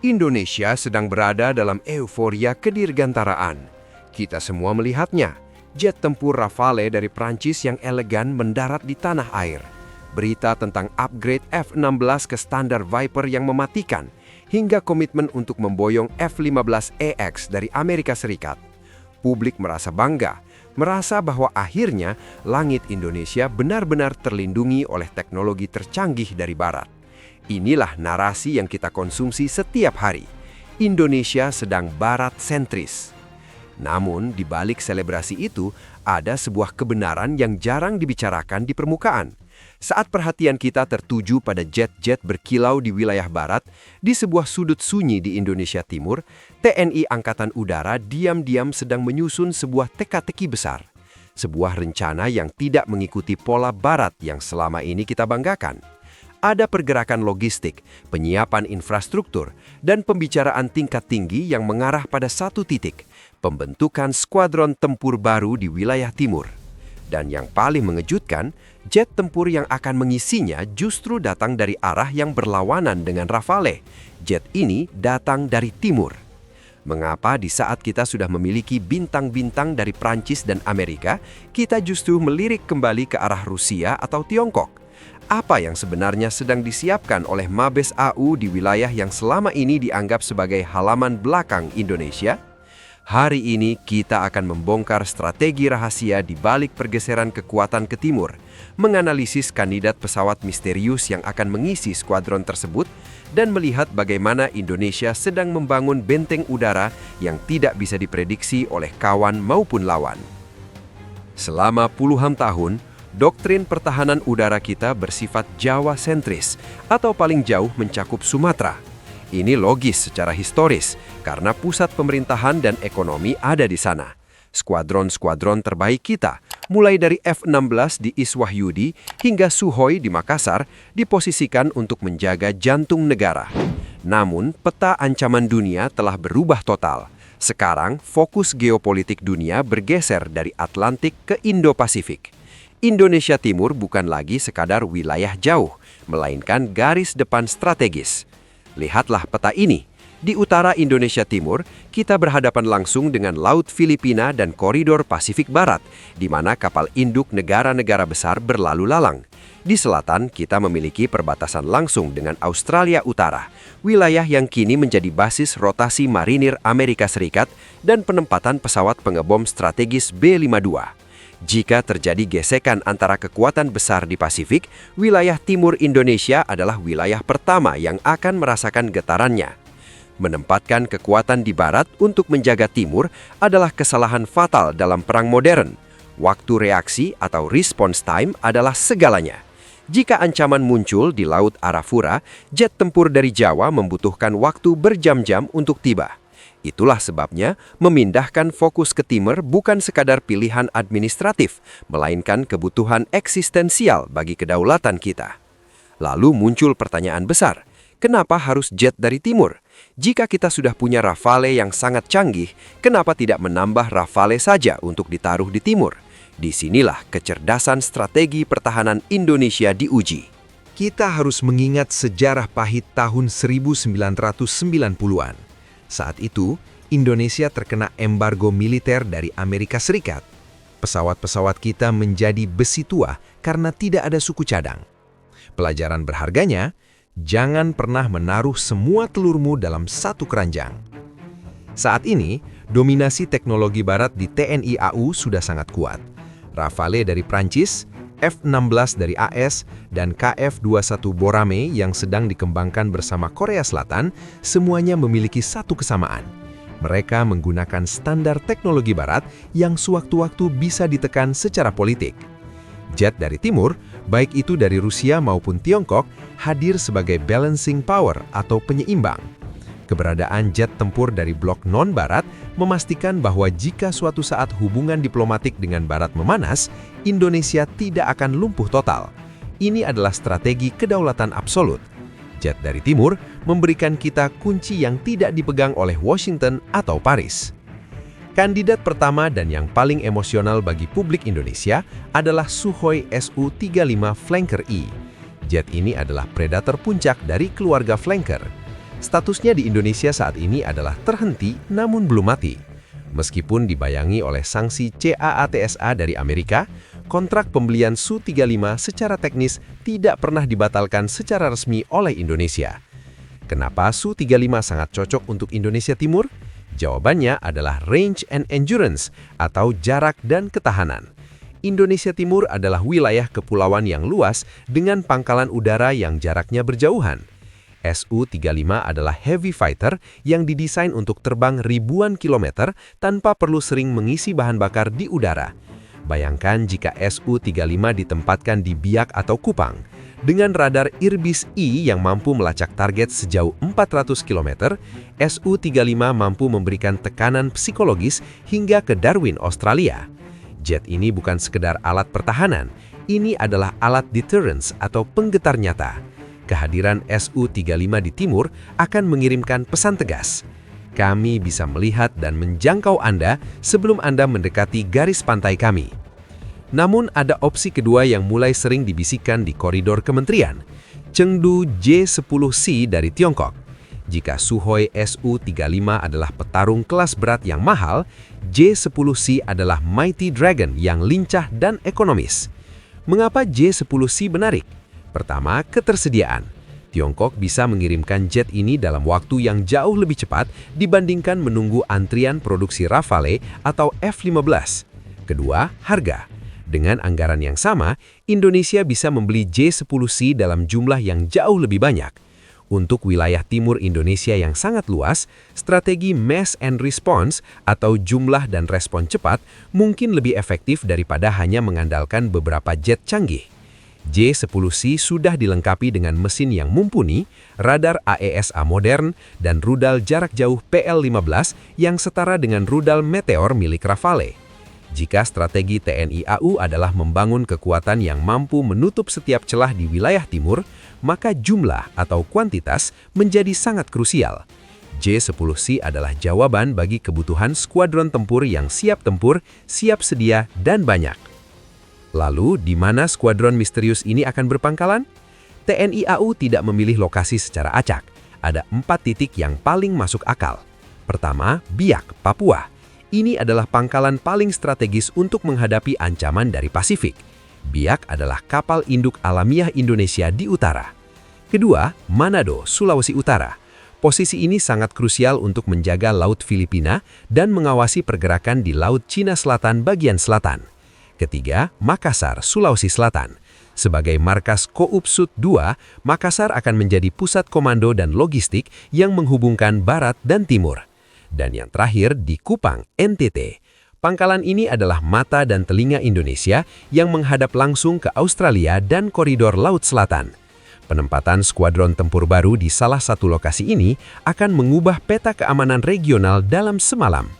Indonesia sedang berada dalam euforia kedirgantaraan. Kita semua melihatnya. Jet tempur Rafale dari Prancis yang elegan mendarat di tanah air. Berita tentang upgrade F-16 ke standar Viper yang mematikan, hingga komitmen untuk memboyong F-15EX dari Amerika Serikat. Publik merasa bangga, merasa bahwa akhirnya langit Indonesia benar-benar terlindungi oleh teknologi tercanggih dari Barat. Inilah narasi yang kita konsumsi setiap hari. Indonesia sedang Barat sentris. Namun, di balik selebrasi itu, ada sebuah kebenaran yang jarang dibicarakan di permukaan. Saat perhatian kita tertuju pada jet-jet berkilau di wilayah Barat, di sebuah sudut sunyi di Indonesia Timur, TNI Angkatan Udara diam-diam sedang menyusun sebuah teka-teki besar. Sebuah rencana yang tidak mengikuti pola Barat yang selama ini kita banggakan. Ada pergerakan logistik, penyiapan infrastruktur, dan pembicaraan tingkat tinggi yang mengarah pada satu titik, pembentukan skuadron tempur baru di wilayah timur. Dan yang paling mengejutkan, jet tempur yang akan mengisinya justru datang dari arah yang berlawanan dengan Rafale. Jet ini datang dari timur. Mengapa di saat kita sudah memiliki bintang-bintang dari Prancis dan Amerika, kita justru melirik kembali ke arah Rusia atau Tiongkok? Apa yang sebenarnya sedang disiapkan oleh Mabes AU di wilayah yang selama ini dianggap sebagai halaman belakang Indonesia? Hari ini kita akan membongkar strategi rahasia di balik pergeseran kekuatan ke timur, menganalisis kandidat pesawat misterius yang akan mengisi skuadron tersebut, dan melihat bagaimana Indonesia sedang membangun benteng udara yang tidak bisa diprediksi oleh kawan maupun lawan. Selama puluhan tahun, doktrin pertahanan udara kita bersifat Jawa-sentris atau paling jauh mencakup Sumatera. Ini logis secara historis karena pusat pemerintahan dan ekonomi ada di sana. Skuadron-skuadron terbaik kita, mulai dari F-16 di Iswahyudi hingga Sukhoi di Makassar, diposisikan untuk menjaga jantung negara. Namun, peta ancaman dunia telah berubah total. Sekarang, fokus geopolitik dunia bergeser dari Atlantik ke Indo-Pasifik. Indonesia Timur bukan lagi sekadar wilayah jauh, melainkan garis depan strategis. Lihatlah peta ini. Di utara Indonesia Timur, kita berhadapan langsung dengan Laut Filipina dan koridor Pasifik Barat, di mana kapal induk negara-negara besar berlalu lalang. Di selatan, kita memiliki perbatasan langsung dengan Australia Utara, wilayah yang kini menjadi basis rotasi marinir Amerika Serikat dan penempatan pesawat pengebom strategis B-52. Jika terjadi gesekan antara kekuatan besar di Pasifik, wilayah timur Indonesia adalah wilayah pertama yang akan merasakan getarannya. Menempatkan kekuatan di barat untuk menjaga timur adalah kesalahan fatal dalam perang modern. Waktu reaksi atau response time adalah segalanya. Jika ancaman muncul di Laut Arafura, jet tempur dari Jawa membutuhkan waktu berjam-jam untuk tiba. Itulah sebabnya memindahkan fokus ke timur bukan sekadar pilihan administratif, melainkan kebutuhan eksistensial bagi kedaulatan kita. Lalu muncul pertanyaan besar, kenapa harus jet dari timur? Jika kita sudah punya Rafale yang sangat canggih, kenapa tidak menambah Rafale saja untuk ditaruh di timur? Disinilah kecerdasan strategi pertahanan Indonesia diuji. Kita harus mengingat sejarah pahit tahun 1990-an. Saat itu, Indonesia terkena embargo militer dari Amerika Serikat. Pesawat-pesawat kita menjadi besi tua karena tidak ada suku cadang. Pelajaran berharganya, jangan pernah menaruh semua telurmu dalam satu keranjang. Saat ini, dominasi teknologi barat di TNI AU sudah sangat kuat. Rafale dari Prancis, F-16 dari AS, dan KF-21 Borame yang sedang dikembangkan bersama Korea Selatan, semuanya memiliki satu kesamaan. Mereka menggunakan standar teknologi barat yang sewaktu-waktu bisa ditekan secara politik. Jet dari timur, baik itu dari Rusia maupun Tiongkok, hadir sebagai balancing power atau penyeimbang. Keberadaan jet tempur dari blok non-barat memastikan bahwa jika suatu saat hubungan diplomatik dengan barat memanas, Indonesia tidak akan lumpuh total. Ini adalah strategi kedaulatan absolut. Jet dari timur memberikan kita kunci yang tidak dipegang oleh Washington atau Paris. Kandidat pertama dan yang paling emosional bagi publik Indonesia adalah Sukhoi Su-35 Flanker E. Jet ini adalah predator puncak dari keluarga Flanker. Statusnya di Indonesia saat ini adalah terhenti namun belum mati. Meskipun dibayangi oleh sanksi CAATSA dari Amerika, kontrak pembelian Su-35 secara teknis tidak pernah dibatalkan secara resmi oleh Indonesia. Kenapa Su-35 sangat cocok untuk Indonesia Timur? Jawabannya adalah range and endurance atau jarak dan ketahanan. Indonesia Timur adalah wilayah kepulauan yang luas dengan pangkalan udara yang jaraknya berjauhan. Su-35 adalah heavy fighter yang didesain untuk terbang ribuan kilometer tanpa perlu sering mengisi bahan bakar di udara. Bayangkan jika Su-35 ditempatkan di Biak atau Kupang. Dengan radar Irbis-I yang mampu melacak target sejauh 400 km, Su-35 mampu memberikan tekanan psikologis hingga ke Darwin, Australia. Jet ini bukan sekedar alat pertahanan, ini adalah alat deterrence atau penggetar nyata. Kehadiran Su-35 di timur akan mengirimkan pesan tegas. Kami bisa melihat dan menjangkau Anda sebelum Anda mendekati garis pantai kami. Namun ada opsi kedua yang mulai sering dibisikkan di koridor kementerian, Chengdu J-10C dari Tiongkok. Jika Sukhoi Su-35 adalah petarung kelas berat yang mahal, J-10C adalah Mighty Dragon yang lincah dan ekonomis. Mengapa J-10C menarik? Pertama, ketersediaan. Tiongkok bisa mengirimkan jet ini dalam waktu yang jauh lebih cepat dibandingkan menunggu antrian produksi Rafale atau F-15. Kedua, harga. Dengan anggaran yang sama, Indonesia bisa membeli J-10C dalam jumlah yang jauh lebih banyak. Untuk wilayah timur Indonesia yang sangat luas, strategi mass and response atau jumlah dan respon cepat mungkin lebih efektif daripada hanya mengandalkan beberapa jet canggih. J-10C sudah dilengkapi dengan mesin yang mumpuni, radar AESA modern, dan rudal jarak jauh PL-15 yang setara dengan rudal Meteor milik Rafale. Jika strategi TNI AU adalah membangun kekuatan yang mampu menutup setiap celah di wilayah timur, maka jumlah atau kuantitas menjadi sangat krusial. J-10C adalah jawaban bagi kebutuhan skuadron tempur yang siap tempur, siap sedia, dan banyak. Lalu, di mana skuadron misterius ini akan berpangkalan? TNI AU tidak memilih lokasi secara acak. Ada 4 titik yang paling masuk akal. Pertama, Biak, Papua. Ini adalah pangkalan paling strategis untuk menghadapi ancaman dari Pasifik. Biak adalah kapal induk alamiah Indonesia di utara. Kedua, Manado, Sulawesi Utara. Posisi ini sangat krusial untuk menjaga Laut Filipina dan mengawasi pergerakan di Laut Cina Selatan bagian selatan. Ketiga, Makassar, Sulawesi Selatan. Sebagai markas Koopsud II, Makassar akan menjadi pusat komando dan logistik yang menghubungkan barat dan timur. Dan yang terakhir di Kupang, NTT. Pangkalan ini adalah mata dan telinga Indonesia yang menghadap langsung ke Australia dan koridor Laut Selatan. Penempatan skuadron tempur baru di salah satu lokasi ini akan mengubah peta keamanan regional dalam semalam.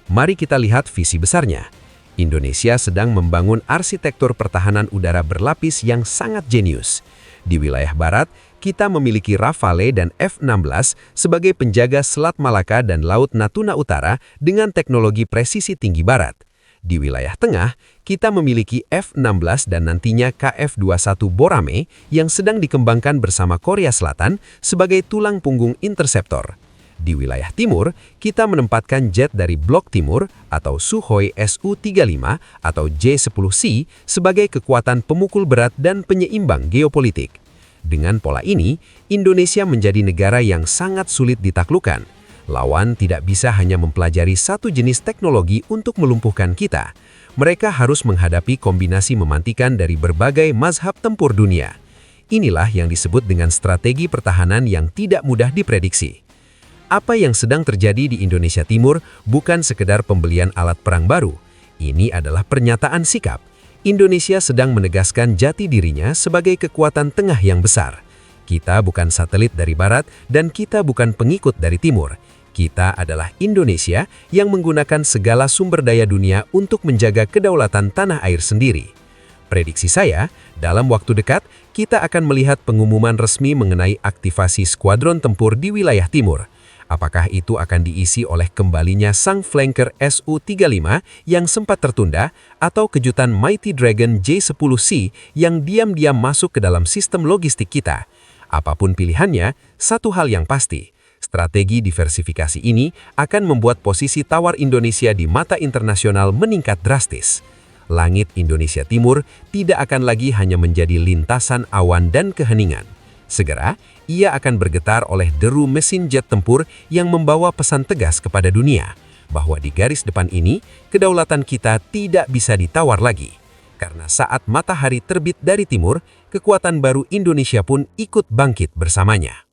Mari kita lihat visi besarnya. Indonesia sedang membangun arsitektur pertahanan udara berlapis yang sangat jenius. Di wilayah barat, kita memiliki Rafale dan F-16 sebagai penjaga Selat Malaka dan Laut Natuna Utara dengan teknologi presisi tinggi barat. Di wilayah tengah, kita memiliki F-16 dan nantinya KF-21 Borame yang sedang dikembangkan bersama Korea Selatan sebagai tulang punggung interceptor. Di wilayah timur, kita menempatkan jet dari Blok Timur atau Sukhoi Su-35 atau J-10C sebagai kekuatan pemukul berat dan penyeimbang geopolitik. Dengan pola ini, Indonesia menjadi negara yang sangat sulit ditaklukkan. Lawan tidak bisa hanya mempelajari satu jenis teknologi untuk melumpuhkan kita. Mereka harus menghadapi kombinasi memantikan dari berbagai mazhab tempur dunia. Inilah yang disebut dengan strategi pertahanan yang tidak mudah diprediksi. Apa yang sedang terjadi di Indonesia Timur bukan sekedar pembelian alat perang baru. Ini adalah pernyataan sikap. Indonesia sedang menegaskan jati dirinya sebagai kekuatan tengah yang besar. Kita bukan satelit dari barat dan kita bukan pengikut dari timur. Kita adalah Indonesia yang menggunakan segala sumber daya dunia untuk menjaga kedaulatan tanah air sendiri. Prediksi saya, dalam waktu dekat, kita akan melihat pengumuman resmi mengenai aktivasi skuadron tempur di wilayah timur. Apakah itu akan diisi oleh kembalinya sang flanker Su-35 yang sempat tertunda atau kejutan Mighty Dragon J-10C yang diam-diam masuk ke dalam sistem logistik kita? Apapun pilihannya, satu hal yang pasti, strategi diversifikasi ini akan membuat posisi tawar Indonesia di mata internasional meningkat drastis. Langit Indonesia Timur tidak akan lagi hanya menjadi lintasan awan dan keheningan. Segera, ia akan bergetar oleh deru mesin jet tempur yang membawa pesan tegas kepada dunia, bahwa di garis depan ini, kedaulatan kita tidak bisa ditawar lagi. Karena saat matahari terbit dari timur, kekuatan baru Indonesia pun ikut bangkit bersamanya.